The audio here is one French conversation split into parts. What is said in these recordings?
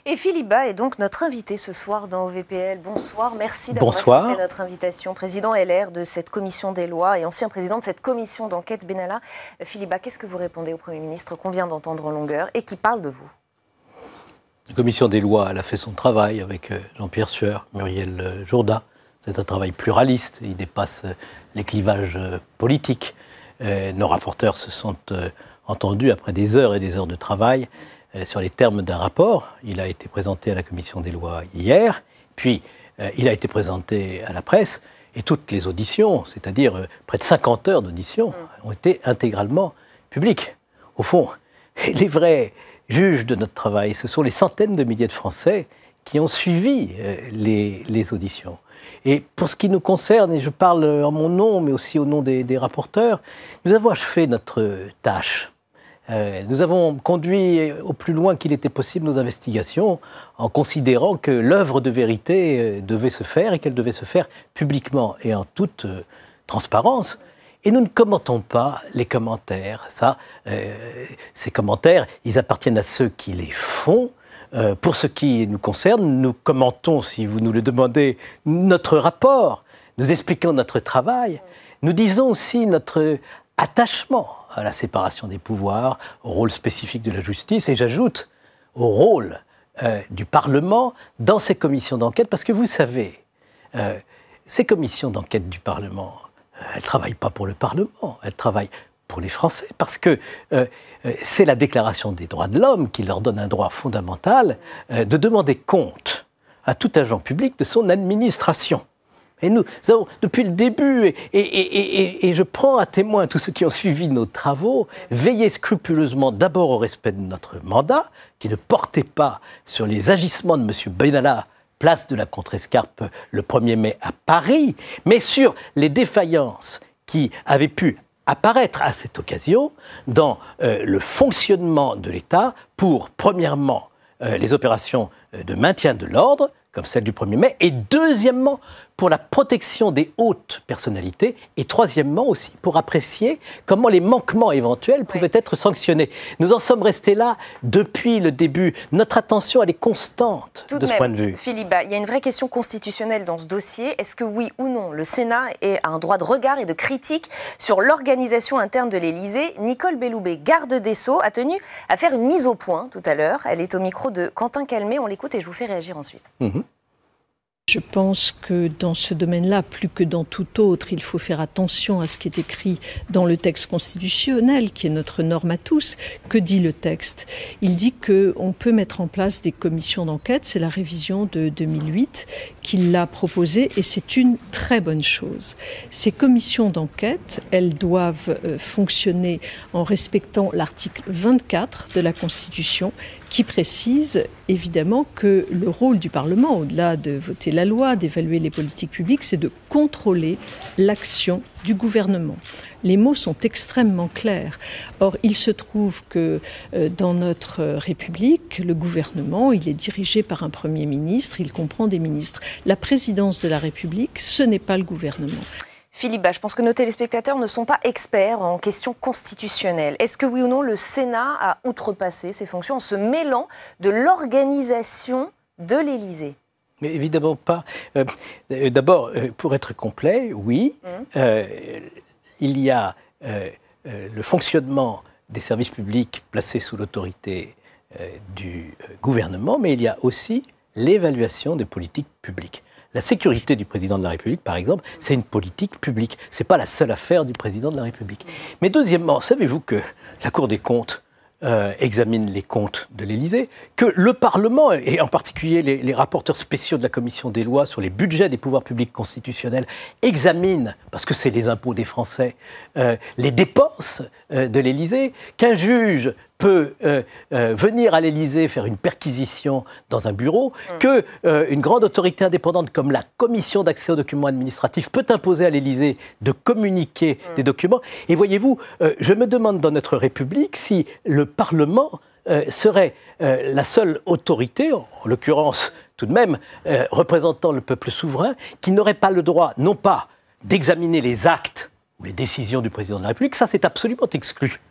Et Philippe Bas est donc notre invité ce soir dans OVPL. Bonsoir, merci d'avoir accepté notre invitation. Président LR de cette commission des lois et ancien président de cette commission d'enquête Benalla. Philippe Bas, qu'est-ce que vous répondez au Premier ministre qu'on vient d'entendre en longueur et qui parle de vous? La commission des lois, elle a fait son travail avec Jean-Pierre Sueur, Muriel Jourda. C'est un travail pluraliste, il dépasse les clivages politiques. Nos rapporteurs se sont entendus après des heures et des heures de travail sur les termes d'un rapport. Il a été présenté à la commission des lois hier, puis il a été présenté à la presse, et toutes les auditions, c'est-à-dire près de 50 heures d'auditions, ont été intégralement publiques. Au fond, les vrais juges de notre travail, ce sont les centaines de milliers de Français qui ont suivi les auditions. Et pour ce qui nous concerne, et je parle en mon nom, mais aussi au nom des rapporteurs, nous avons achevé notre tâche. Nous avons conduit au plus loin qu'il était possible nos investigations en considérant que l'œuvre de vérité devait se faire et qu'elle devait se faire publiquement et en toute transparence. Et nous ne commentons pas les commentaires. Ces commentaires, ils appartiennent à ceux qui les font. Pour ce qui nous concerne, nous commentons, si vous nous le demandez, notre rapport. Nous expliquons notre travail. Nous disons aussi notre attachement à la séparation des pouvoirs, au rôle spécifique de la justice, et j'ajoute au rôle du Parlement dans ces commissions d'enquête, parce que vous savez, ces commissions d'enquête du Parlement, elles ne travaillent pas pour le Parlement, elles travaillent pour les Français, parce que c'est la Déclaration des droits de l'homme qui leur donne un droit fondamental de demander compte à tout agent public de son administration. Et nous avons, depuis le début, et je prends à témoin tous ceux qui ont suivi nos travaux, veillé scrupuleusement d'abord au respect de notre mandat, qui ne portait pas sur les agissements de M. Benalla, place de la Contrescarpe le 1er mai à Paris, mais sur les défaillances qui avaient pu apparaître à cette occasion dans le fonctionnement de l'État pour, premièrement, les opérations de maintien de l'ordre, comme celle du 1er mai, et deuxièmement, pour la protection des hautes personnalités, et troisièmement aussi, pour apprécier comment les manquements éventuels pouvaient être sanctionnés. Nous en sommes restés là depuis le début. Notre attention, elle est constante de ce point de vue. Philippe Bas, il y a une vraie question constitutionnelle dans ce dossier. Est-ce que oui ou non, le Sénat a un droit de regard et de critique sur l'organisation interne de l'Élysée? Nicole Belloubet, garde des Sceaux, a tenu à faire une mise au point tout à l'heure. Elle est au micro de Quentin Calmet. On l'écoute et je vous fais réagir ensuite. Je pense que dans ce domaine-là, plus que dans tout autre, il faut faire attention à ce qui est écrit dans le texte constitutionnel, qui est notre norme à tous. Que dit le texte? Il dit qu'on peut mettre en place des commissions d'enquête. C'est la révision de 2008 qui l'a proposée et c'est une très bonne chose. Ces commissions d'enquête, elles doivent fonctionner en respectant l'article 24 de la Constitution qui précise évidemment que le rôle du Parlement, au-delà de voter la loi, d'évaluer les politiques publiques, c'est de contrôler l'action du gouvernement. Les mots sont extrêmement clairs. Or, il se trouve que dans notre République, le gouvernement, il est dirigé par un Premier ministre, il comprend des ministres. La présidence de la République, ce n'est pas le gouvernement. Philippe Bas, je pense que nos téléspectateurs ne sont pas experts en questions constitutionnelles. Est-ce que oui ou non, le Sénat a outrepassé ses fonctions en se mêlant de l'organisation de l'Élysée? Mais évidemment pas. D'abord, pour être complet, oui, il y a le fonctionnement des services publics placés sous l'autorité du gouvernement, mais il y a aussi l'évaluation des politiques publiques. La sécurité du président de la République, par exemple, c'est une politique publique. Ce n'est pas la seule affaire du président de la République. Mais deuxièmement, savez-vous que la Cour des comptes examine les comptes de l'Élysée, que le Parlement, et en particulier les rapporteurs spéciaux de la Commission des lois sur les budgets des pouvoirs publics constitutionnels, examinent, parce que c'est les impôts des Français, les dépenses de l'Élysée, qu'un juge peut venir à l'Élysée faire une perquisition dans un bureau, qu'une grande autorité indépendante comme la Commission d'accès aux documents administratifs peut imposer à l'Élysée de communiquer des documents. Et voyez-vous, je me demande dans notre République si le Parlement serait la seule autorité, en l'occurrence tout de même représentant le peuple souverain, qui n'aurait pas le droit, non pas d'examiner les actes ou les décisions du président de la République, ça c'est absolument exclu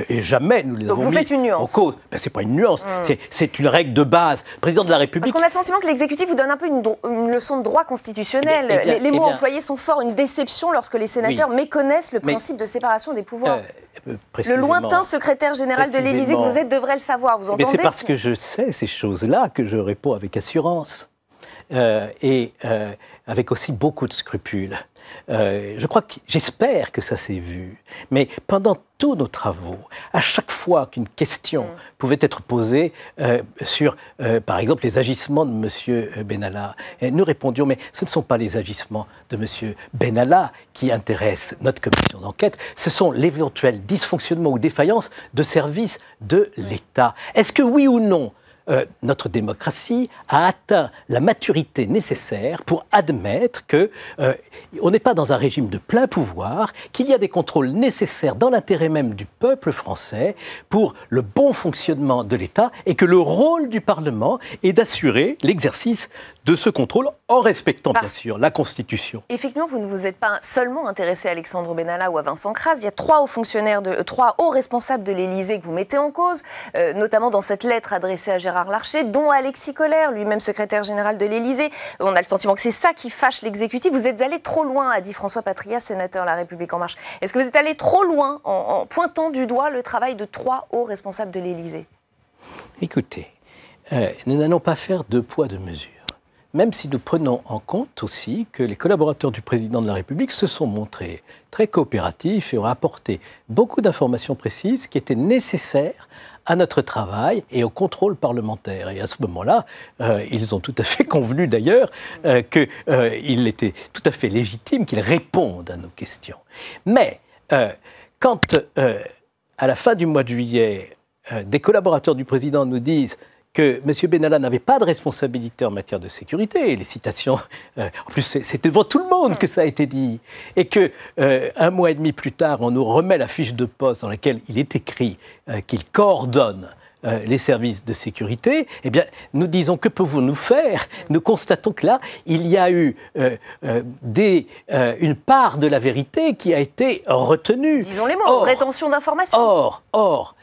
et jamais nous les avons mis en cause. Donc vous faites une nuance. C'est pas une nuance, c'est une règle de base. Le président de la République... Parce qu'on a le sentiment que l'exécutif vous donne un peu une leçon de droit constitutionnel. Les mots employés sont forts, une déception lorsque les sénateurs méconnaissent le principe de séparation des pouvoirs. Le lointain secrétaire général de l'Élysée que vous êtes devrait le savoir, vous entendez? Mais c'est parce que je sais ces choses-là que je réponds avec assurance et avec aussi beaucoup de scrupules. J'espère que ça s'est vu, mais pendant tous nos travaux, à chaque fois qu'une question pouvait être posée sur, par exemple, les agissements de M. Benalla, nous répondions, mais ce ne sont pas les agissements de M. Benalla qui intéressent notre commission d'enquête, ce sont l'éventuel dysfonctionnement ou défaillance de services de l'État. Est-ce que oui ou non, notre démocratie a atteint la maturité nécessaire pour admettre qu'on n'est pas dans un régime de plein pouvoir, qu'il y a des contrôles nécessaires dans l'intérêt même du peuple français pour le bon fonctionnement de l'État et que le rôle du Parlement est d'assurer l'exercice de ce contrôle en respectant bien sûr la Constitution. Effectivement, vous ne vous êtes pas seulement intéressé à Alexandre Benalla ou à Vincent Kras. Il y a trois hauts responsables de l'Élysée que vous mettez en cause, notamment dans cette lettre adressée à Gérard Larcher, dont Alexis Kohler, lui-même secrétaire général de l'Élysée. On a le sentiment que c'est ça qui fâche l'exécutif. Vous êtes allé trop loin, a dit François Patriat, sénateur La République En Marche. Est-ce que vous êtes allé trop loin en pointant du doigt le travail de trois hauts responsables de l'Élysée? Écoutez, nous n'allons pas faire deux poids, deux mesures. Même si nous prenons en compte aussi que les collaborateurs du président de la République se sont montrés très coopératifs et ont apporté beaucoup d'informations précises qui étaient nécessaires à notre travail et au contrôle parlementaire. Et à ce moment-là, ils ont tout à fait convenu d'ailleurs qu'il était tout à fait légitime qu'ils répondent à nos questions. Mais quand, à la fin du mois de juillet, des collaborateurs du président nous disent que M. Benalla n'avait pas de responsabilité en matière de sécurité, et les citations, en plus c'est devant tout le monde que ça a été dit, et que un mois et demi plus tard, on nous remet la fiche de poste dans laquelle il est écrit qu'il coordonne les services de sécurité, eh bien, nous disons, que pouvons-nous faire? Nous constatons que là, il y a eu une part de la vérité qui a été retenue. Disons les mots, rétention d'informations. Or,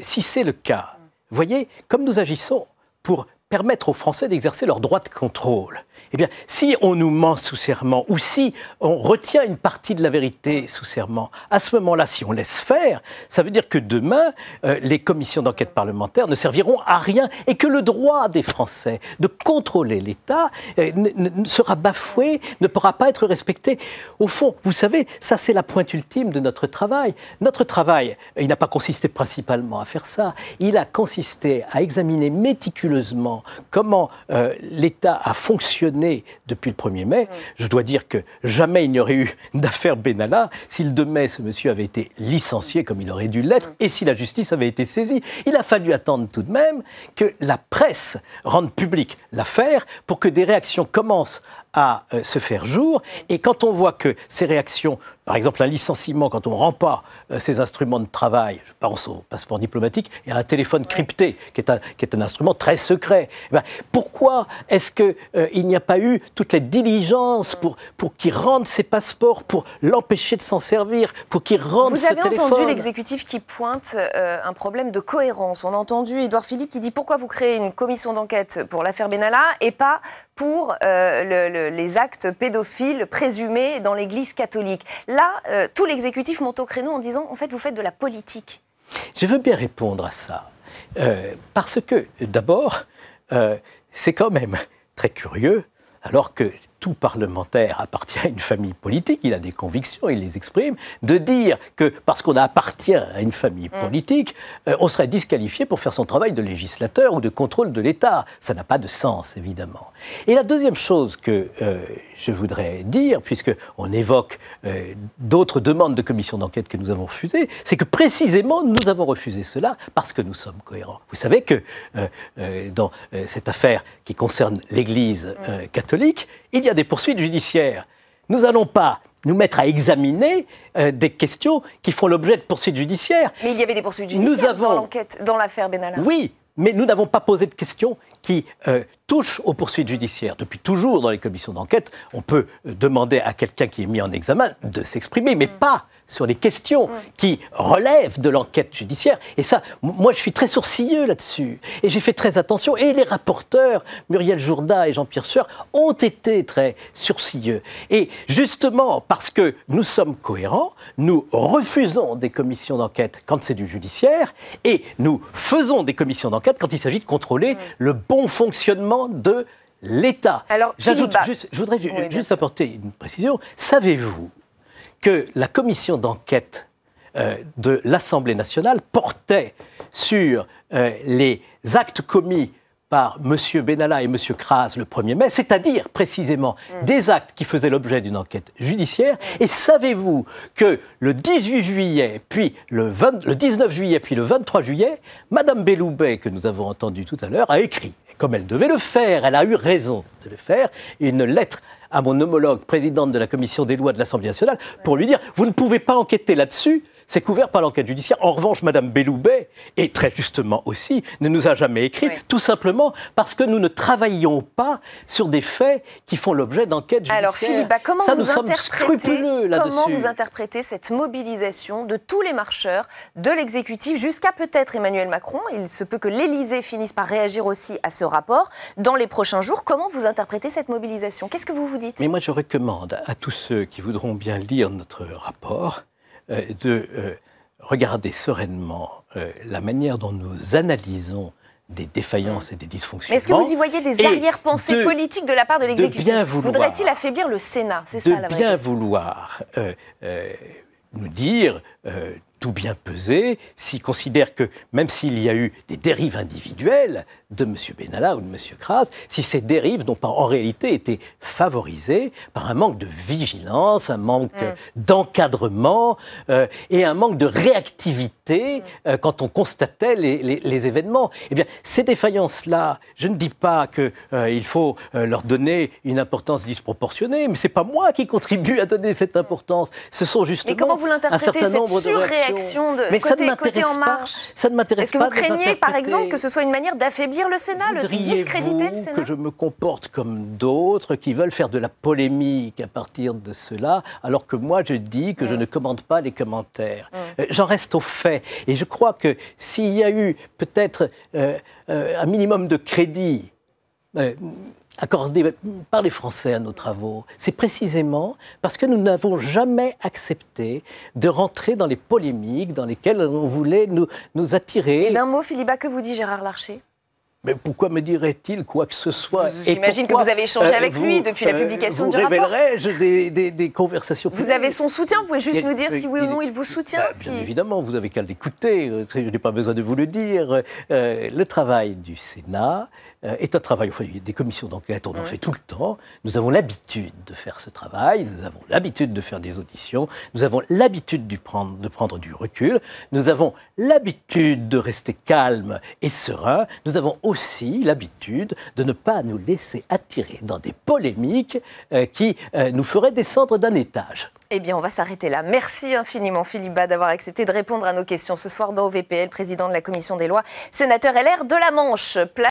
si c'est le cas, vous voyez, comme nous agissons pour permettre aux Français d'exercer leur droit de contrôle, eh bien, si on nous ment sous serment ou si on retient une partie de la vérité sous serment, à ce moment-là, si on laisse faire, ça veut dire que demain, les commissions d'enquête parlementaire ne serviront à rien et que le droit des Français de contrôler l'État sera bafoué, ne pourra pas être respecté. Au fond, vous savez, ça c'est la pointe ultime de notre travail. Notre travail, il n'a pas consisté principalement à faire ça, il a consisté à examiner méticuleusement comment l'État a fonctionné depuis le 1er mai. Je dois dire que jamais il n'y aurait eu d'affaire Benalla si le 2 mai, ce monsieur avait été licencié comme il aurait dû l'être et si la justice avait été saisie. Il a fallu attendre tout de même que la presse rende publique l'affaire pour que des réactions commencent à se faire jour. Et quand on voit que ces réactions, par exemple un licenciement, quand on ne rend pas ses instruments de travail, je pense au passeport diplomatique, et à un téléphone crypté, qui est un instrument très secret, pourquoi est-ce qu'il n'y a pas eu toutes les diligences pour qu'il rende ses passeports, pour l'empêcher de s'en servir, pour qu'il rende ce téléphone? Vous avez entendu l'exécutif qui pointe un problème de cohérence. On a entendu Édouard Philippe qui dit pourquoi vous créez une commission d'enquête pour l'affaire Benalla et pas pour les actes pédophiles présumés dans l'Église catholique. Là, tout l'exécutif monte au créneau en disant, en fait, vous faites de la politique. Je veux bien répondre à ça. Parce que, d'abord, c'est quand même très curieux, alors que tout parlementaire appartient à une famille politique, il a des convictions, il les exprime, de dire que parce qu'on appartient à une famille politique, on serait disqualifié pour faire son travail de législateur ou de contrôle de l'État. Ça n'a pas de sens, évidemment. Et la deuxième chose que je voudrais dire, puisqu'on évoque d'autres demandes de commission d'enquête que nous avons refusées, c'est que précisément nous avons refusé cela parce que nous sommes cohérents. Vous savez que dans cette affaire qui concerne l'Église catholique, il y a des poursuites judiciaires. Nous n'allons pas nous mettre à examiner des questions qui font l'objet de poursuites judiciaires. Mais il y avait des poursuites judiciaires dans l'enquête, dans l'affaire Benalla. Oui, mais nous n'avons pas posé de questions qui touchent aux poursuites judiciaires. Depuis toujours, dans les commissions d'enquête, on peut demander à quelqu'un qui est mis en examen de s'exprimer, mais pas sur les questions qui relèvent de l'enquête judiciaire. Et ça, moi, je suis très sourcilleux là-dessus. Et j'ai fait très attention. Et les rapporteurs, Muriel Jourda et Jean-Pierre Sueur, ont été très sourcilleux. Et justement, parce que nous sommes cohérents, nous refusons des commissions d'enquête quand c'est du judiciaire, et nous faisons des commissions d'enquête quand il s'agit de contrôler le bon fonctionnement de l'État. Alors, je voudrais juste apporter une précision. Savez-vous que la commission d'enquête de l'Assemblée nationale portait sur les actes commis par M. Benalla et M. Kras le 1er mai, c'est-à-dire précisément des actes qui faisaient l'objet d'une enquête judiciaire. Et savez-vous que le 18 juillet, puis le 19 juillet, puis le 23 juillet, Mme Belloubet, que nous avons entendue tout à l'heure, a écrit, comme elle devait le faire, elle a eu raison de le faire, une lettre à mon homologue, présidente de la commission des lois de l'Assemblée nationale, pour lui dire « Vous ne pouvez pas enquêter là-dessus, c'est couvert par l'enquête judiciaire. » En revanche, Mme Belloubet, et très justement aussi, ne nous a jamais écrit, tout simplement parce que nous ne travaillions pas sur des faits qui font l'objet d'enquêtes judiciaires. Alors Philippe Bas, comment vous interprétez cette mobilisation de tous les marcheurs de l'exécutif jusqu'à peut-être Emmanuel Macron? Il se peut que l'Élysée finisse par réagir aussi à ce rapport dans les prochains jours. Comment vous interprétez cette mobilisation? Qu'est-ce que vous vous dites? Mais moi, je recommande à tous ceux qui voudront bien lire notre rapport de regarder sereinement la manière dont nous analysons des défaillances et des dysfonctionnements. Mais est-ce que vous y voyez des arrière-pensées politiques de la part de l'exécutif? Voudrait-il affaiblir le Sénat? C'est ça la vraie question. De bien vouloir nous dire tout bien peser, s'il considère que, même s'il y a eu des dérives individuelles de M. Benalla ou de M. Kras, si ces dérives n'ont pas en réalité été favorisées par un manque de vigilance, un manque d'encadrement et un manque de réactivité quand on constatait les événements. Eh bien, ces défaillances-là, je ne dis pas qu'il faut leur donner une importance disproportionnée, mais ce n'est pas moi qui contribue à donner cette importance. Ce sont justement un certain nombre de réactions. Mais ça ne m'intéresse pas. Ça ne m'intéresse pas. Est-ce que vous craignez, par exemple, que ce soit une manière d'affaiblir le Sénat, de discréditer le Sénat? Que je me comporte comme d'autres qui veulent faire de la polémique à partir de cela, alors que moi je dis que je ne commande pas les commentaires. J'en reste aux faits. Et je crois que s'il y a eu peut-être un minimum de crédit accordé par les Français à nos travaux, c'est précisément parce que nous n'avons jamais accepté de rentrer dans les polémiques dans lesquelles on voulait nous attirer. Et d'un mot, Philippe Bas, que vous dit Gérard Larcher? Mais pourquoi me dirait-il quoi que ce soit? J'imagine que vous avez échangé avec lui depuis la publication du rapport. Vous révélerai-je des conversations? Vous avez son soutien? Vous pouvez juste nous dire si oui ou non il vous soutient? Bien évidemment, vous avez qu'à l'écouter. Je n'ai pas besoin de vous le dire. Le travail du Sénat est un travail, enfin, il y a des commissions d'enquête, on en fait tout le temps. Nous avons l'habitude de faire ce travail, nous avons l'habitude de faire des auditions, nous avons l'habitude de prendre du recul, nous avons l'habitude de rester calme et serein, nous avons aussi l'habitude de ne pas nous laisser attirer dans des polémiques qui nous feraient descendre d'un étage. Eh bien, on va s'arrêter là. Merci infiniment, Philippe Bas, d'avoir accepté de répondre à nos questions ce soir dans OVPL, président de la Commission des lois, sénateur LR de la Manche.